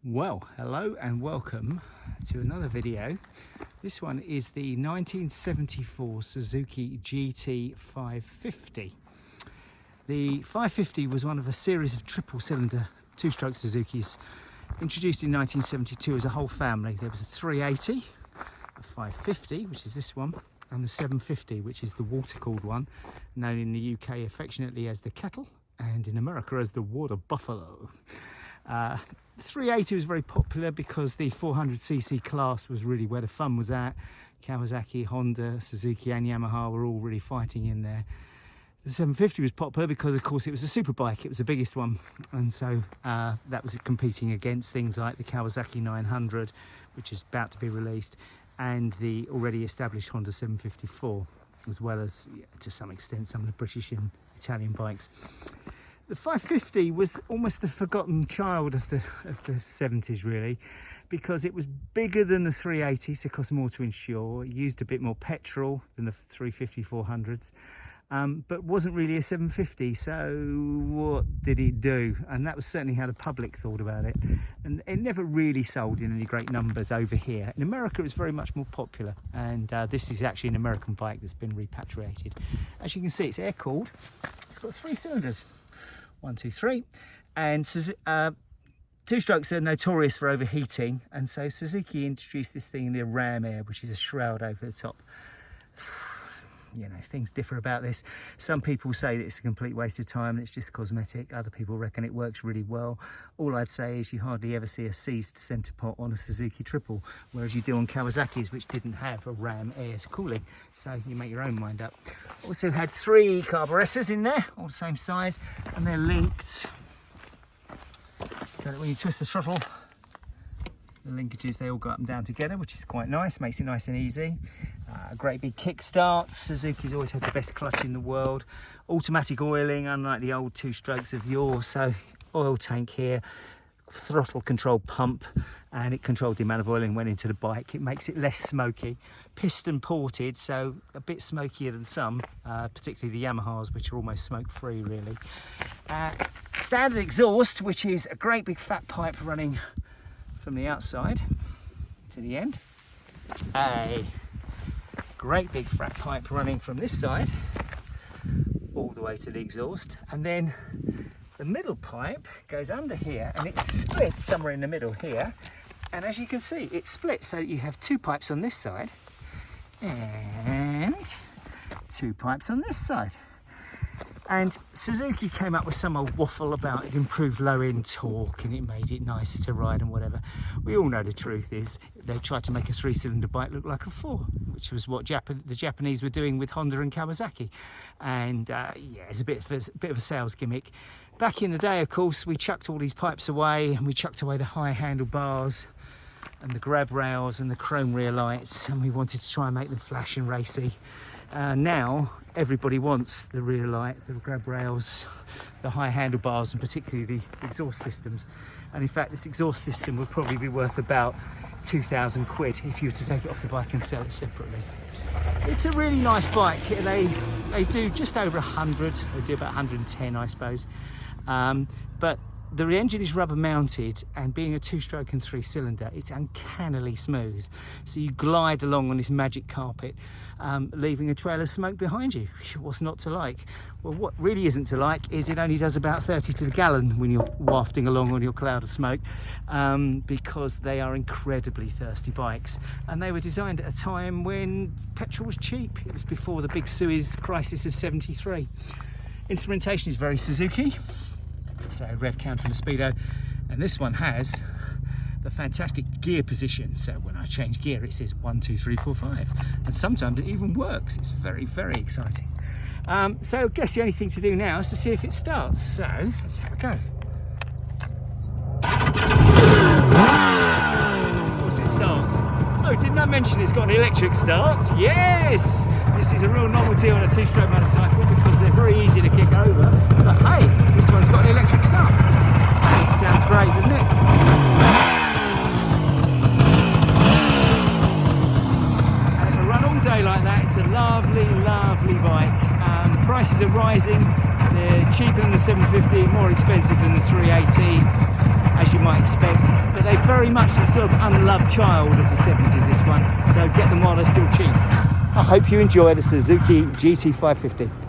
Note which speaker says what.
Speaker 1: Well, hello and welcome to another video. This one is the 1974 Suzuki GT550. The 550 was one of a series of triple cylinder two-stroke Suzukis introduced in 1972 as a whole family. There was a 380, a 550, which is this one, and the 750, which is the water-cooled one, known in the UK affectionately as the Kettle and in America as the Water Buffalo. The 380 was very popular because the 400cc class was really where the fun was at. Kawasaki, Honda, Suzuki and Yamaha were all really fighting in there. The 750 was popular because of course it was a super bike, it was the biggest one, and so that was competing against things like the Kawasaki 900, which is about to be released, and the already established Honda 754, as well as to some extent some of the British and Italian bikes. The 550 was almost the forgotten child of the 70s really, because it was bigger than the 380, so it cost more to insure. It used a bit more petrol than the 350 400s, but wasn't really a 750. So what did it do? And that was certainly how the public thought about it. And it never really sold in any great numbers over here. In America, it was very much more popular. And this is actually an American bike that's been repatriated. As you can see, it's air-cooled. It's got 3 cylinders. 1, 2, 3, and two-strokes are notorious for overheating, and so Suzuki introduced this thing in the ram air, which is a shroud over the top. You know, things differ about this. Some people say that it's a complete waste of time and it's just cosmetic. Other people reckon it works really well. All I'd say is you hardly ever see a seized centre pot on a Suzuki triple, whereas you do on Kawasaki's, which didn't have a ram air cooling. So you make your own mind up. Also had 3 carburettors in there, all the same size, and they're linked so that when you twist the throttle, the linkages, they all go up and down together, which is quite nice, makes it nice and easy. Great big kickstart. Suzuki's always had the best clutch in the world. Automatic oiling, unlike the old 2-strokes of yore. So oil tank here, throttle control pump, and it controlled the amount of oiling went into the bike. It makes it less smoky. Piston ported, so a bit smokier than some, particularly the Yamahas, which are almost smoke-free really. Standard exhaust, which is a great big fat pipe running from the outside to the end. A great big fat pipe running from this side all the way to the exhaust, and then the middle pipe goes under here and it's split somewhere in the middle here, and as you can see it's split so you have 2 pipes on this side and 2 pipes on this side. And Suzuki came up with some old waffle about it improved low-end torque and it made it nicer to ride and whatever. We all know the truth is they tried to make a 3-cylinder bike look like a 4, which was what the Japanese were doing with Honda and Kawasaki. And yeah, it's a bit of a sales gimmick. Back in the day, of course, we chucked all these pipes away and we chucked away the high handlebars and the grab rails and the chrome rear lights, and we wanted to try and make them flash and racy. Now everybody wants the rear light, the grab rails, the high handlebars, and particularly the exhaust systems. And in fact, this exhaust system would probably be worth about 2,000 quid if you were to take it off the bike and sell it separately. It's a really nice bike. They do just over 100. They do about 110, I suppose. But the engine is rubber mounted, and being a 2-stroke and 3-cylinder, it's uncannily smooth. So you glide along on this magic carpet, leaving a trail of smoke behind you. What's not to like? Well, what really isn't to like is it only does about 30 to the gallon when you're wafting along on your cloud of smoke, because they are incredibly thirsty bikes. And they were designed at a time when petrol was cheap. It was before the big Suez crisis of 73. Instrumentation is very Suzuki. So rev counter and a speedo, and this one has the fantastic gear position. So when I change gear, it says 1, 2, 3, 4, 5, and sometimes it even works. It's very, very exciting. So I guess the only thing to do now is to see if it starts. So let's have a go. Of course it starts. Oh, didn't I mention it's got an electric start? Yes! This is a real novelty on a 2-stroke motorcycle because they're very easy to kick over. But hey, this one's got an electric start. Hey, sounds great, doesn't it? And it'll run all day like that. It's a lovely, lovely bike. Prices are rising. They're cheaper than the 750, more expensive than the 380, as you might expect. But they very much the sort of unloved child of the 70s, this one, so get them while they're still cheap. I hope you enjoy the Suzuki GT550.